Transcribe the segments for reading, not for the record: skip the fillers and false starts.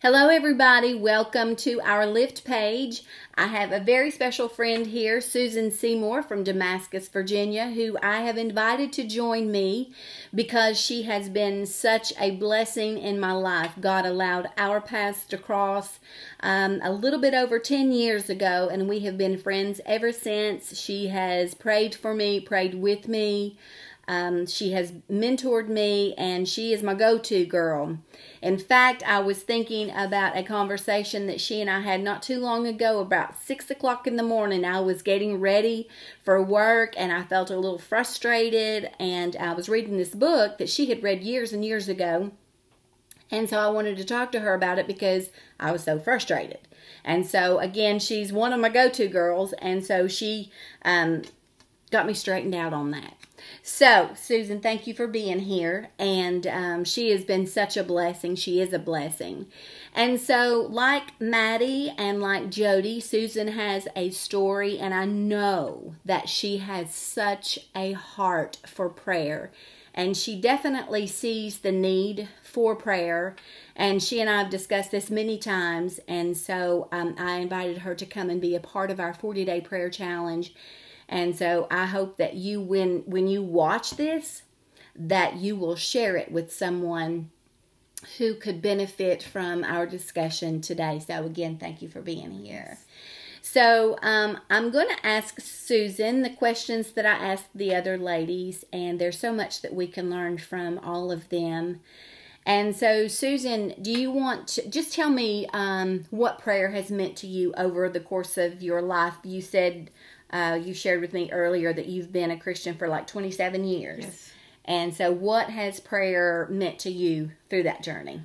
Hello everybody, welcome to our Lift page. I have a very special friend here, Susan Seymore from Damascus, Virginia, who I have invited to join me because she has been such a blessing in my life. God allowed our paths to cross a little bit over 10 years ago, and we have been friends ever since. She has prayed for me, prayed with me. She has mentored me, and she is my go-to girl. In fact, I was thinking about a conversation that she and I had not too long ago. About 6 o'clock in the morning, I was getting ready for work, and I felt a little frustrated, and I was reading this book that she had read years and years ago, and so I wanted to talk to her about it because I was so frustrated. And so, again, she's one of my go-to girls, and so she got me straightened out on that. So, Susan, thank you for being here, and she has been such a blessing. She is a blessing. And so, like Maddie and like Jody, Susan has a story, and I know that she has such a heart for prayer, and she definitely sees the need for prayer, and she and I have discussed this many times, and so I invited her to come and be a part of our 40-day prayer challenge. And so I hope that you, when you watch this, that you will share it with someone who could benefit from our discussion today. So again, thank you for being here. So I'm going to ask Susan the questions that I asked the other ladies, and there's so much that we can learn from all of them. And so, Susan, do you want to just tell me what prayer has meant to you over the course of your life? You said you shared with me earlier that you've been a Christian for like 27 years. Yes. And so what has prayer meant to you through that journey?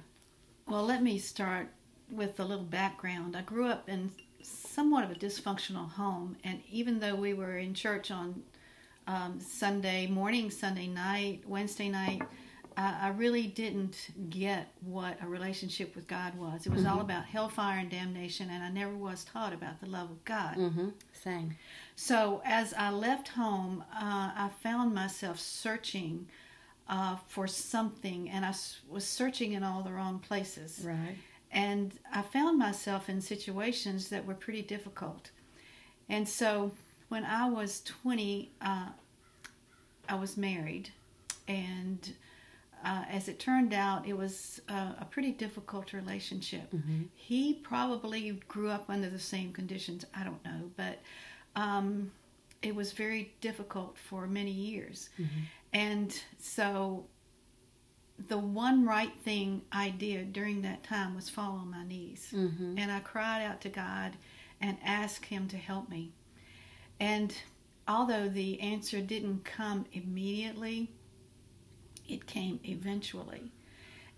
Well, let me start with a little background. I grew up in somewhat of a dysfunctional home, and even though we were in church on Sunday morning, Sunday night, Wednesday night, I really didn't get what a relationship with God was. It was all about hellfire and damnation, and I never was taught about the love of God. Same. So as I left home, I found myself searching for something, and I was searching in all the wrong places. Right. And I found myself in situations that were pretty difficult. And so when I was 20, I was married, and as it turned out, it was a pretty difficult relationship. He probably grew up under the same conditions. I don't know, but it was very difficult for many years. And so the one right thing I did during that time was fall on my knees. And I cried out to God and asked Him to help me. And although the answer didn't come immediately, it came eventually.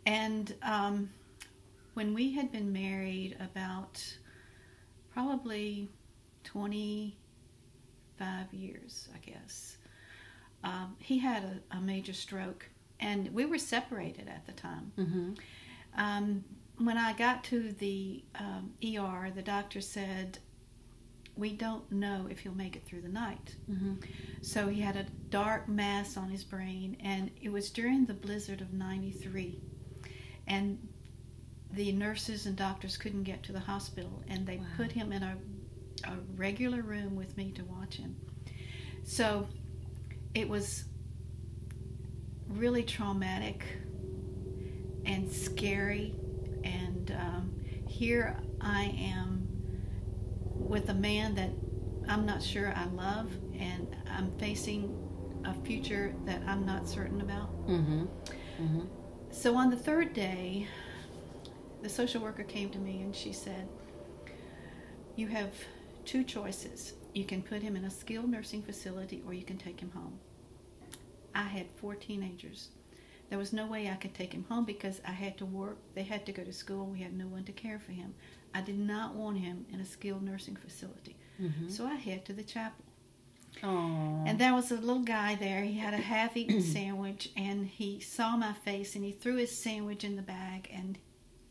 And when we had been married about probably 25 years, I guess, he had a major stroke, and we were separated at the time. When I got to the ER, the doctor said, "We don't know if he'll make it through the night." So he had a dark mass on his brain, and it was during the blizzard of '93, and the nurses and doctors couldn't get to the hospital, and they put him in a regular room with me to watch him. So it was really traumatic and scary, and here I am with a man that I'm not sure I love, and I'm facing a future that I'm not certain about. So on the third day, the social worker came to me and she said, "You have two choices. You can put him in a skilled nursing facility, or you can take him home." I had 4 teenagers. There was no way I could take him home because I had to work. They had to go to school. We had no one to care for him. I did not want him in a skilled nursing facility. So I head to the chapel. Aww. And there was a little guy there. He had a half-eaten sandwich, and he saw my face, and he threw his sandwich in the bag, and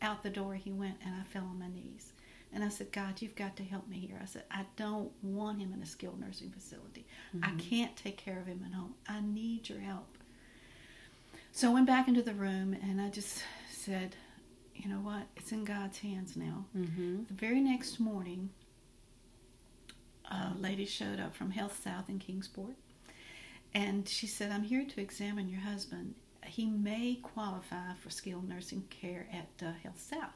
out the door he went, and I fell on my knees. And I said, "God, you've got to help me here." I said, "I don't want him in a skilled nursing facility. I can't take care of him at home. I need your help." So I went back into the room, and I just said, you know what? It's in God's hands now. Mm-hmm. The very next morning, a lady showed up from HealthSouth in Kingsport, and she said, I'm here to examine your husband. He may qualify for skilled nursing care at HealthSouth,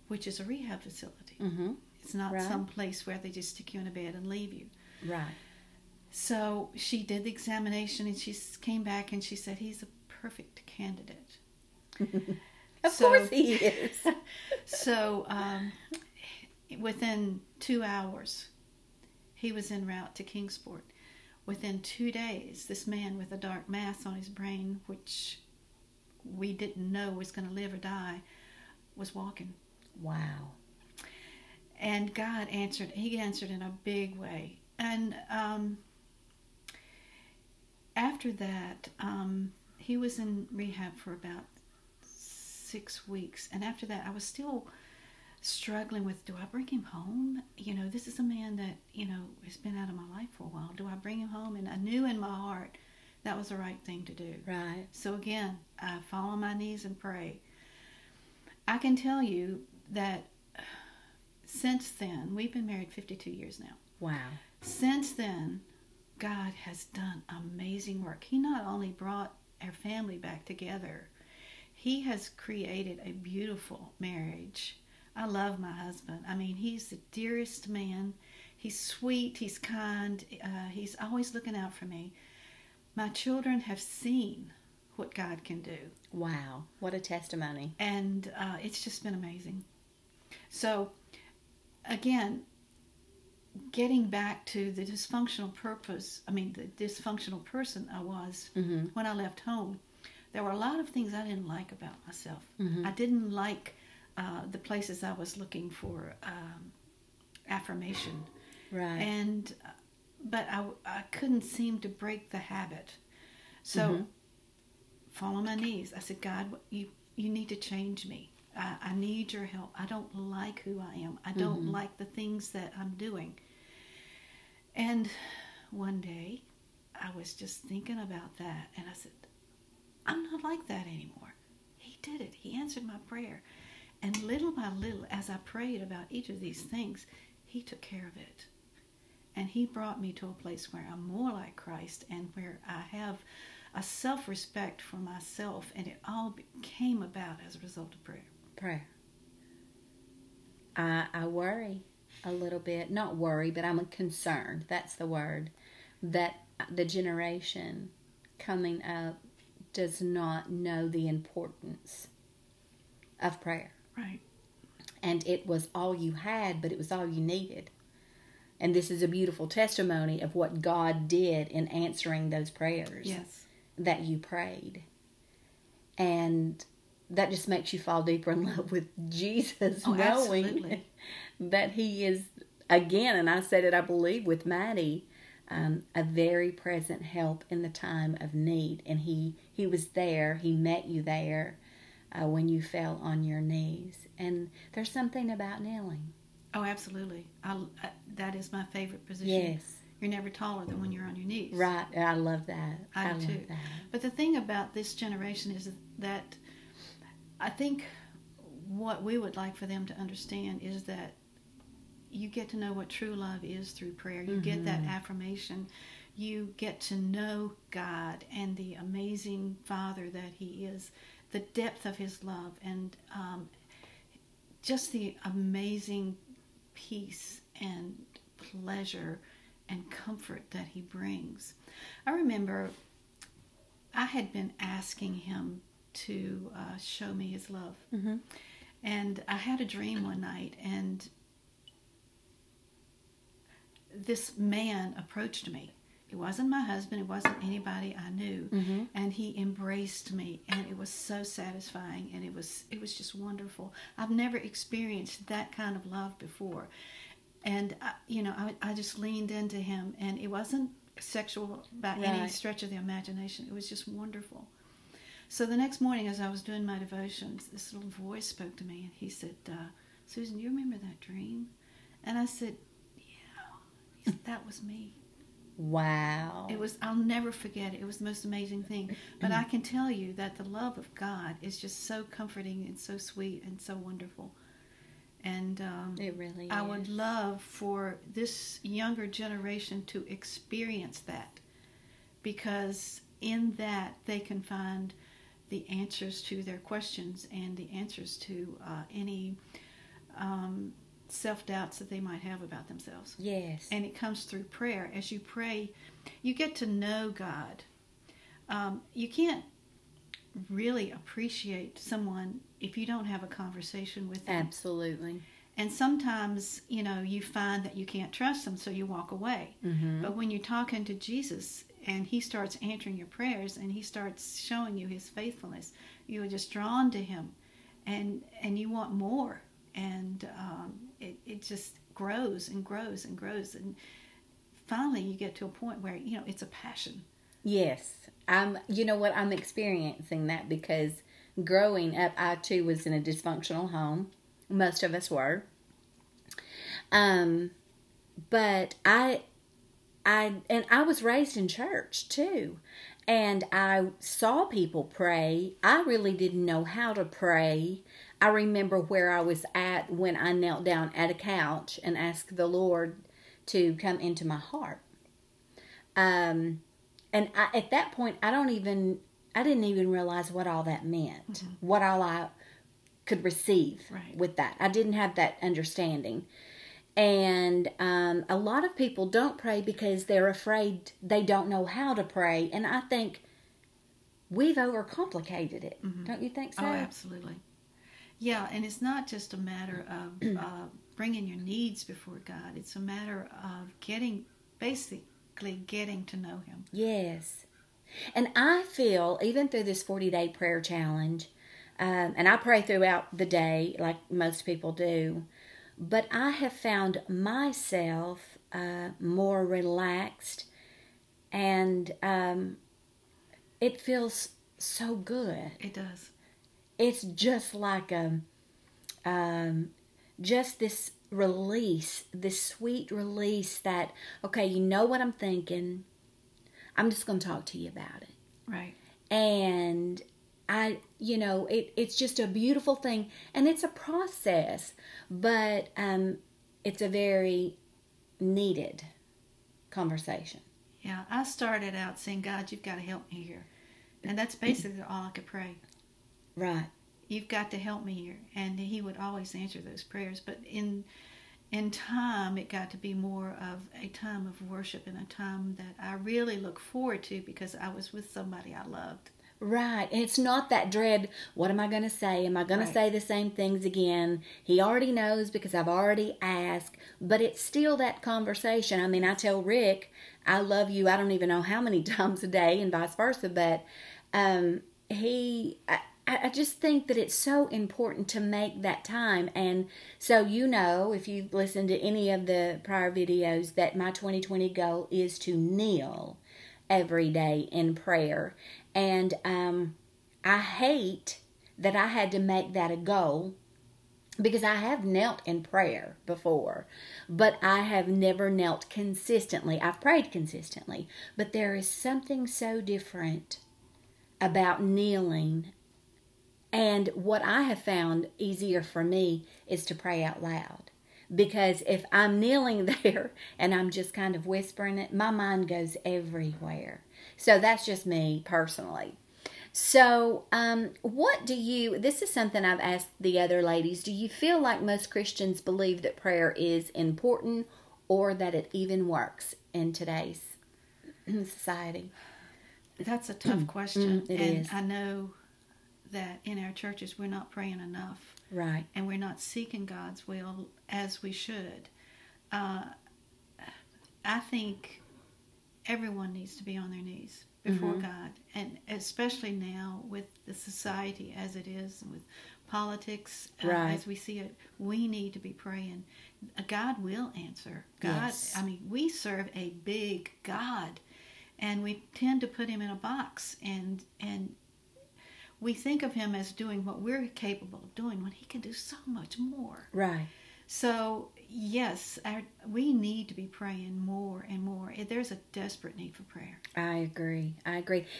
which is a rehab facility. Mm-hmm. It's not Right. some place where they just stick you in a bed and leave you. Right. So she did the examination, and she came back and she said, he's a perfect candidate. Of course he is. So within 2 hours, he was en route to Kingsport. Within 2 days, this man with a dark mass on his brain, which we didn't know was going to live or die, was walking. Wow. And God answered. He answered in a big way. And after that, he was in rehab for about 6 weeks. And after that, I was still struggling with, do I bring him home? You know, this is a man that, you know, has been out of my life for a while. Do I bring him home? And I knew in my heart that was the right thing to do. Right. So again, I fall on my knees and pray. I can tell you that since then, we've been married 52 years now. Wow. Since then, God has done amazing work. He not only brought our family back together, He has created a beautiful marriage. I love my husband. I mean, he's the dearest man. He's sweet. He's kind. He's always looking out for me. My children have seen what God can do. Wow. What a testimony. And it's just been amazing. So, again, getting back to the dysfunctional person I was Mm-hmm. when I left home, there were a lot of things I didn't like about myself. Mm-hmm. I didn't like the places I was looking for affirmation. Right. But I couldn't seem to break the habit. So, Mm-hmm. fall on my knees. I said, God, you need to change me. I need your help. I don't like who I am. I don't Mm-hmm. like the things that I'm doing. And one day, I was just thinking about that, and I said, I'm not like that anymore. He did it. He answered my prayer. And little by little, as I prayed about each of these things, He took care of it. And He brought me to a place where I'm more like Christ and where I have a self-respect for myself, and it all came about as a result of prayer. Prayer. I worry a little bit. Not worry, but I'm concerned. That's the word. That the generation coming up does not know the importance of prayer. Right. And it was all you had, but it was all you needed. And this is a beautiful testimony of what God did in answering those prayers. Yes. That you prayed. And that just makes you fall deeper in love with Jesus, knowing absolutely. that He is, again, and I said it, I believe, with Maddie, a very present help in the time of need. And He was there. He met you there when you fell on your knees. And there's something about kneeling. Oh, absolutely. That is my favorite position. Yes. You're never taller than when you're on your knees. Right. I love that. I do love too. that. But the thing about this generation is that I think what we would like for them to understand is that you get to know what true love is through prayer. You get that affirmation. You get to know God and the amazing Father that He is, the depth of His love, and just the amazing peace and pleasure and comfort that He brings. I remember I had been asking Him to show me His love. Mm-hmm. And I had a dream one night, and this man approached me. It wasn't my husband. It wasn't anybody I knew. Mm-hmm. And he embraced me, and it was so satisfying, and it was just wonderful. I've never experienced that kind of love before. And, I just leaned into him, and it wasn't sexual by any stretch of the imagination. It was just wonderful. So the next morning, as I was doing my devotions, this little voice spoke to me, and he said, Susan, do you remember that dream? And I said, yeah. He said, that was me. Wow. I'll never forget it. It was the most amazing thing. But I can tell you that the love of God is just so comforting and so sweet and so wonderful. And it really is. I would love for this younger generation to experience that, because in that they can find the answers to their questions and the answers to any self-doubts that they might have about themselves. Yes. And it comes through prayer. As you pray, you get to know God. You can't really appreciate someone if you don't have a conversation with them. Absolutely. And sometimes, you find that you can't trust them, so you walk away. Mm-hmm. But when you're talking to Jesus and he starts answering your prayers and he starts showing you his faithfulness, you're just drawn to him, and you want more. And it just grows and grows and grows. And finally you get to a point where, it's a passion. Yes. You know what? I'm experiencing that because growing up, I too was in a dysfunctional home. Most of us were. But I was raised in church too. And I saw people pray. I really didn't know how to pray. I remember where I was at when I knelt down at a couch and asked the Lord to come into my heart. And at that point, I didn't even realize what all that meant. Mm-hmm. What all I could receive with that. I didn't have that understanding. And a lot of people don't pray because they're afraid they don't know how to pray. And I think we've overcomplicated it. Mm-hmm. Don't you think so? Oh, absolutely. Yeah, and it's not just a matter of bringing your needs before God. It's a matter of basically getting to know him. Yes. And I feel, even through this 40-day prayer challenge, and I pray throughout the day like most people do, but I have found myself more relaxed, and it feels so good. It does. It's just like just this release, this sweet release that, okay, you know what I'm thinking. I'm just going to talk to you about it. Right. And it's just a beautiful thing, and it's a process, but it's a very needed conversation. Yeah, I started out saying, God, you've got to help me here. And that's basically all I could pray. Right. You've got to help me here. And he would always answer those prayers. But in time, it got to be more of a time of worship and a time that I really look forward to because I was with somebody I loved. Right. And it's not that dread, what am I going to say? Am I going to say the same things again? He already knows because I've already asked. But it's still that conversation. I mean, I tell Rick, I love you, I don't even know how many times a day, and vice versa. But I just think that it's so important to make that time. And so, if you've listened to any of the prior videos, that my 2020 goal is to kneel every day in prayer. And I hate that I had to make that a goal, because I have knelt in prayer before, but I have never knelt consistently. I've prayed consistently, but there is something so different about kneeling. And what I have found easier for me is to pray out loud. Because if I'm kneeling there and I'm just kind of whispering it, my mind goes everywhere. So that's just me personally. So this is something I've asked the other ladies. Do you feel like most Christians believe that prayer is important, or that it even works in today's society? That's a tough question. It is. I know that in our churches we're not praying enough. Right. And we're not seeking God's will as we should. I think everyone needs to be on their knees before God. And especially now with the society as it is, and with politics as we see it, we need to be praying. God will answer. God, yes. I mean, we serve a big God, and we tend to put him in a box, and we think of him as doing what we're capable of doing when he can do so much more. Right. So, yes, we need to be praying more and more. There's a desperate need for prayer. I agree.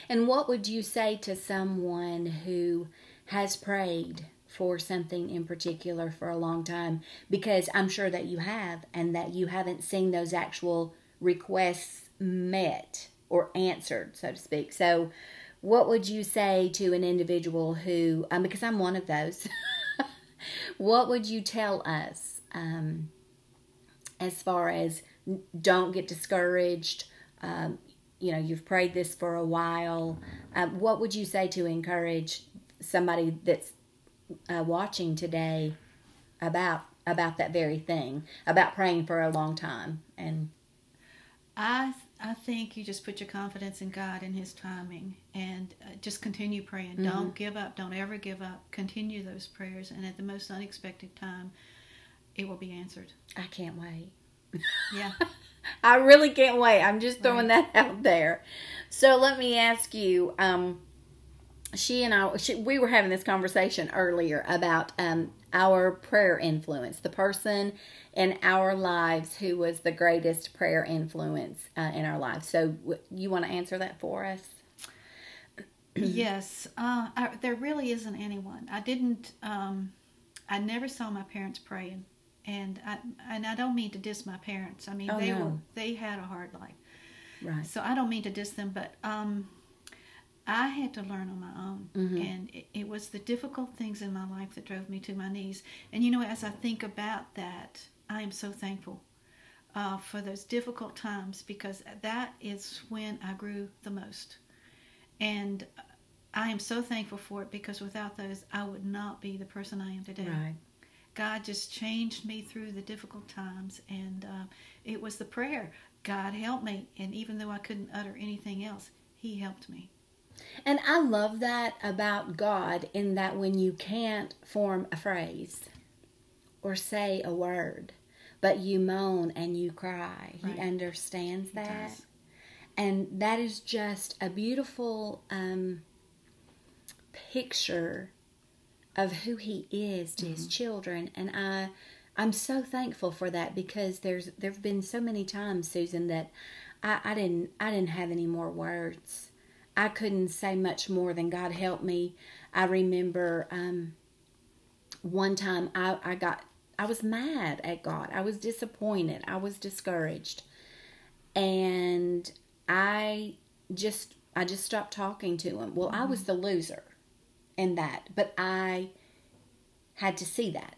And what would you say to someone who has prayed for something in particular for a long time? Because I'm sure that you have, and that you haven't seen those actual requests met or answered, so to speak. So what would you say to an individual who, because I'm one of those, what would you tell us as far as don't get discouraged? You've prayed this for a while. What would you say to encourage somebody that's watching today about that very thing, about praying for a long time? And I think you just put your confidence in God and His timing, and just continue praying. Mm-hmm. Don't give up. Don't ever give up. Continue those prayers, and at the most unexpected time, it will be answered. I can't wait. Yeah. I really can't wait. I'm just throwing that out there. So let me ask you, we were having this conversation earlier about our prayer influence, the person in our lives who was the greatest prayer influence in our lives. So you want to answer that for us? Yes. There really isn't anyone. I never saw my parents praying. And I don't mean to diss my parents. I mean, they had a hard life. Right. So I don't mean to diss them, but I had to learn on my own. Mm-hmm. And it was the difficult things in my life that drove me to my knees. And, as I think about that, I am so thankful for those difficult times, because that is when I grew the most. And I am so thankful for it, because without those, I would not be the person I am today. Right. God just changed me through the difficult times, and it was the prayer, God help me, and even though I couldn't utter anything else, He helped me. And I love that about God, in that when you can't form a phrase or say a word, but you moan and you cry, right. He understands that. Does. And that is just a beautiful picture of who He is to mm-hmm. His children. And I'm so thankful for that, because there've been so many times, Susan, that I didn't have any more words. I couldn't say much more than God help me. I remember one time I was mad at God. I was disappointed. I was discouraged. And I just stopped talking to Him. Well, mm-hmm. I was the loser in that, but I had to see that.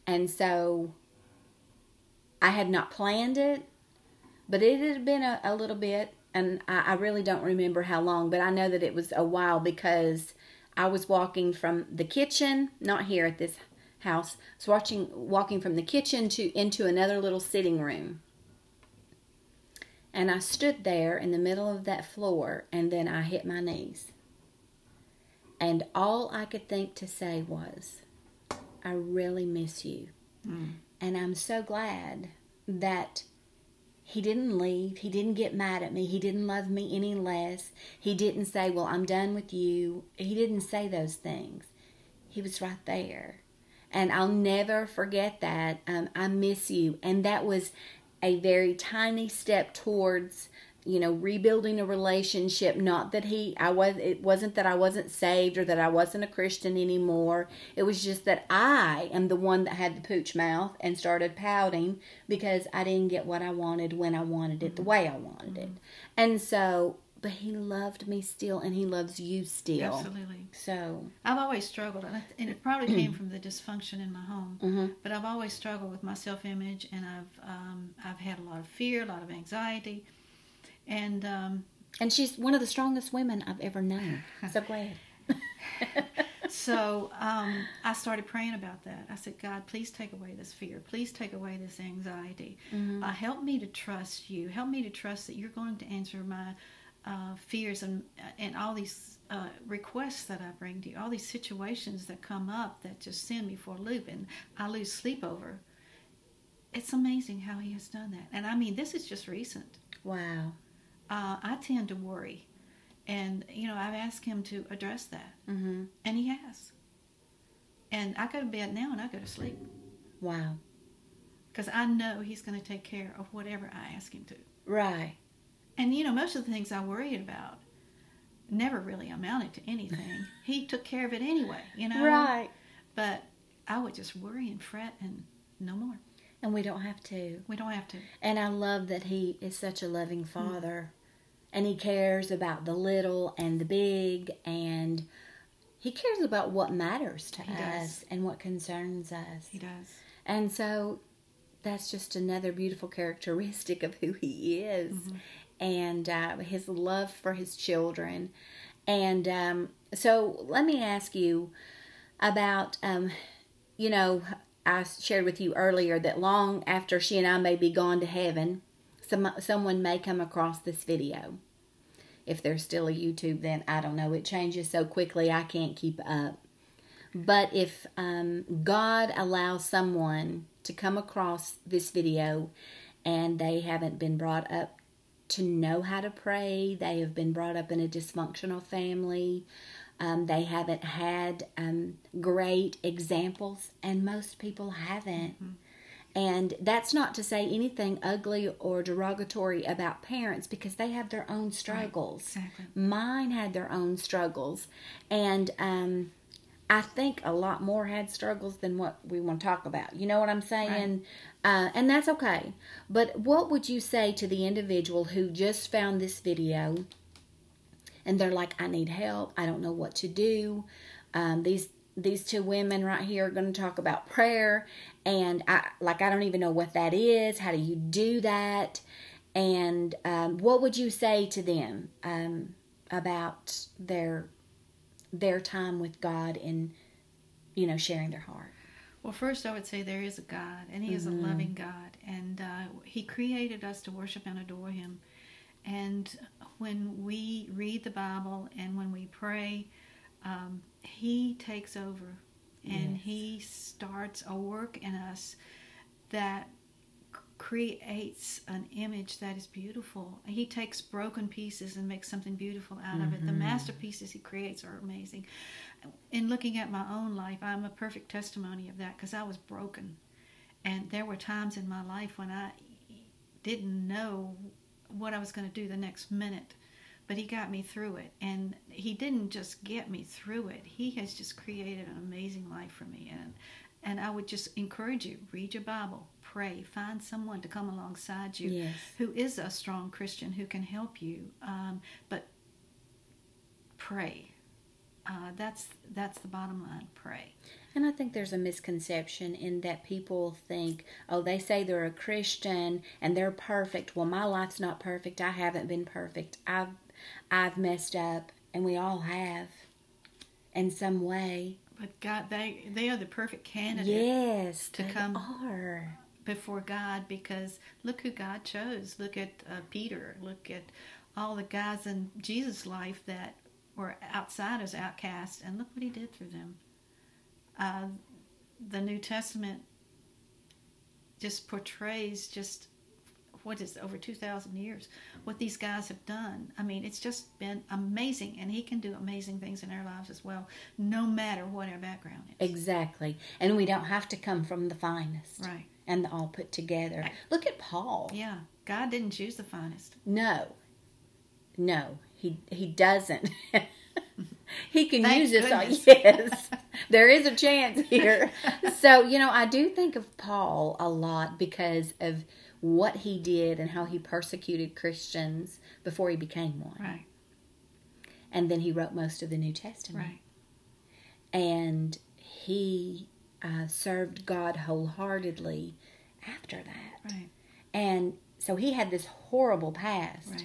And so I had not planned it, but it had been a little bit, and I really don't remember how long, but I know that it was a while, because I was walking from the kitchen, not here at this house, I was walking from the kitchen into another little sitting room. And I stood there in the middle of that floor, and then I hit my knees. And all I could think to say was, I really miss you. Mm. And I'm so glad that He didn't leave. He didn't get mad at me. He didn't love me any less. He didn't say, well, I'm done with you. He didn't say those things. He was right there. And I'll never forget that. I miss you. And that was a very tiny step towards rebuilding a relationship. Not that it wasn't that I wasn't saved or that I wasn't a Christian anymore. It was just that I am the one that had the pooch mouth and started pouting because I didn't get what I wanted when I wanted it, the way I wanted it. And so, but He loved me still, and He loves you still. Absolutely. So I've always struggled, and it probably came from the dysfunction in my home. Mm-hmm. But I've always struggled with my self-image, and I've had a lot of fear, a lot of anxiety. And she's one of the strongest women I've ever known. So glad. So I started praying about that. I said, God, please take away this fear. Please take away this anxiety. Mm-hmm. Help me to trust you. Help me to trust that you're going to answer my fears and all these requests that I bring to you. All these situations that come up that just send me for a loop, and I lose sleep over. It's amazing how He has done that. And I mean, this is just recent. Wow. I tend to worry, and I've asked Him to address that, mm-hmm. and He has. And I go to bed now and I go to sleep. Wow. because I know He's going to take care of whatever I ask Him to. Right. And, most of the things I worried about never really amounted to anything. He took care of it anyway, Right. But I would just worry and fret and no more. And we don't have to. We don't have to. And I love that He is such a loving Father. And He cares about the little and the big. And He cares about what matters to us and what concerns us. He does. And so that's just another beautiful characteristic of who He is. Mm-hmm. And His love for His children. And so let me ask you about, I shared with you earlier that long after she and I may be gone to heaven, someone may come across this video. If there's still a YouTube, then I don't know. It changes so quickly I can't keep up. But if God allows someone to come across this video and they haven't been brought up to know how to pray, they have been brought up in a dysfunctional family, they haven't had great examples, and most people haven't. Mm-hmm. And that's not to say anything ugly or derogatory about parents, because they have their own struggles. Right, exactly. Mine had their own struggles. And I think a lot more had struggles than what we want to talk about. You know what I'm saying? Right. And that's okay. But what would you say to the individual who just found this video and they're like, I need help, I don't know what to do? These two women right here are going to talk about prayer, and I don't even know what that is. How do you do that? And what would you say to them about their time with God and, sharing their heart? Well, first I would say there is a God, and He is a loving God, and He created us to worship and adore Him. And when we read the Bible and when we pray, He takes over, and He starts a work in us that creates an image that is beautiful. He takes broken pieces and makes something beautiful out of it. The masterpieces He creates are amazing. In looking at my own life, I'm a perfect testimony of that, because I was broken. And there were times in my life when I didn't know what I was going to do the next minute. But He got me through it. And He didn't just get me through it. He has just created an amazing life for me. And I would just encourage you, read your Bible, pray, find someone to come alongside you who is a strong Christian who can help you. But pray. That's the bottom line, pray. And I think there's a misconception in that people think, oh, they say they're a Christian and they're perfect. Well, my life's not perfect. I haven't been perfect. I've messed up, and we all have in some way. But God, they are the perfect candidate to come before God, because look who God chose. Look at Peter. Look at all the guys in Jesus' life that were outsiders, outcasts, and look what He did through them. The New Testament just portrays over 2,000 years, what these guys have done. I mean, it's just been amazing, and He can do amazing things in our lives as well, no matter what our background is. Exactly. And we don't have to come from the finest. Right. And the all put together. Right. Look at Paul. Yeah. God didn't choose the finest. No, He doesn't. He can use us all. Yes, there is a chance here. So, I do think of Paul a lot because of what he did and how he persecuted Christians before he became one. Right. And then he wrote most of the New Testament. Right. And he served God wholeheartedly after that. Right. And so he had this horrible past.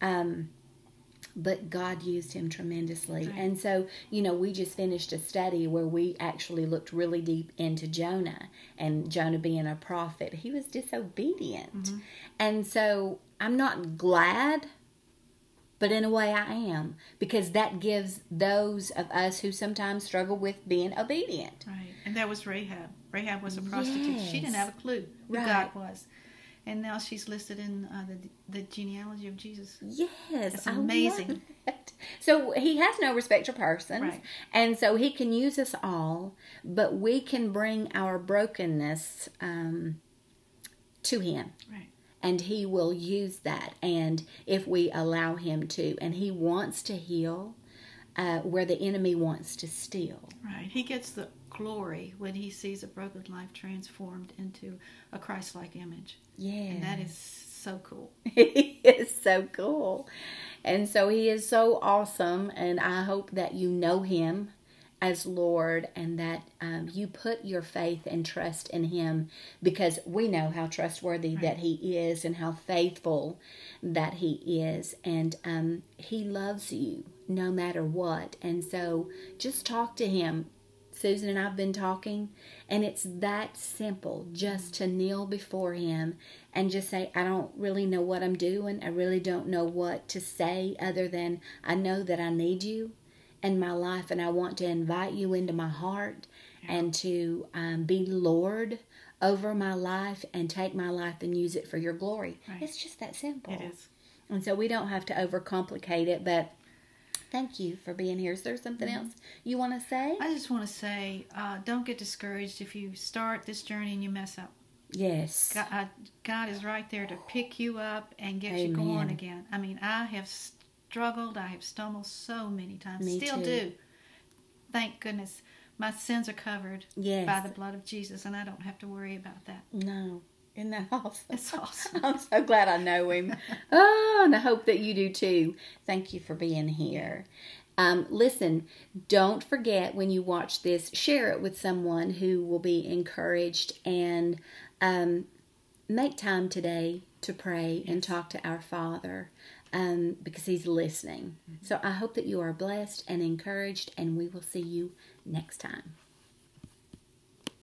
Right. But God used him tremendously. Right. And so, we just finished a study where we actually looked really deep into Jonah, and Jonah being a prophet. He was disobedient. Mm-hmm. And so I'm not glad, but in a way I am, because that gives those of us who sometimes struggle with being obedient. Right. And that was Rahab. Rahab was a prostitute. Yes. She didn't have a clue who Right. God was. And now she's listed in the genealogy of Jesus. Yes, it's amazing. So he has no respect for persons, Right. and so he can use us all, but we can bring our brokenness to him. Right. And he will use that, and if we allow him to, and he wants to heal where the enemy wants to steal. Right. He gets the glory when he sees a broken life transformed into a Christ-like image. Yeah. And that is so cool. He is so cool. And so he is so awesome, and I hope that you know him as Lord, and that you put your faith and trust in him, because we know how trustworthy that he is and how faithful that he is, and he loves you no matter what. And so just talk to him. Susan and I have been talking, and it's that simple, just to kneel before him and just say, I don't really know what I'm doing. I really don't know what to say other than I know that I need you in my life, and I want to invite you into my heart and to be Lord over my life and take my life and use it for your glory. Right. It's just that simple. It is. And so we don't have to overcomplicate it, but thank you for being here. Is there something else you want to say? I just want to say, don't get discouraged if you start this journey and you mess up. Yes. God is right there to pick you up and get you Amen. going again. I mean, I have struggled. I have stumbled so many times. Me Still too. do. Thank goodness. My sins are covered Yes. by the blood of Jesus, and I don't have to worry about that. No. Isn't that awesome? It's awesome. I'm so glad I know him. Oh, and I hope that you do too. Thank you for being here. Listen, don't forget when you watch this, share it with someone who will be encouraged, and make time today to pray and talk to our Father, because he's listening. So I hope that you are blessed and encouraged, and we will see you next time.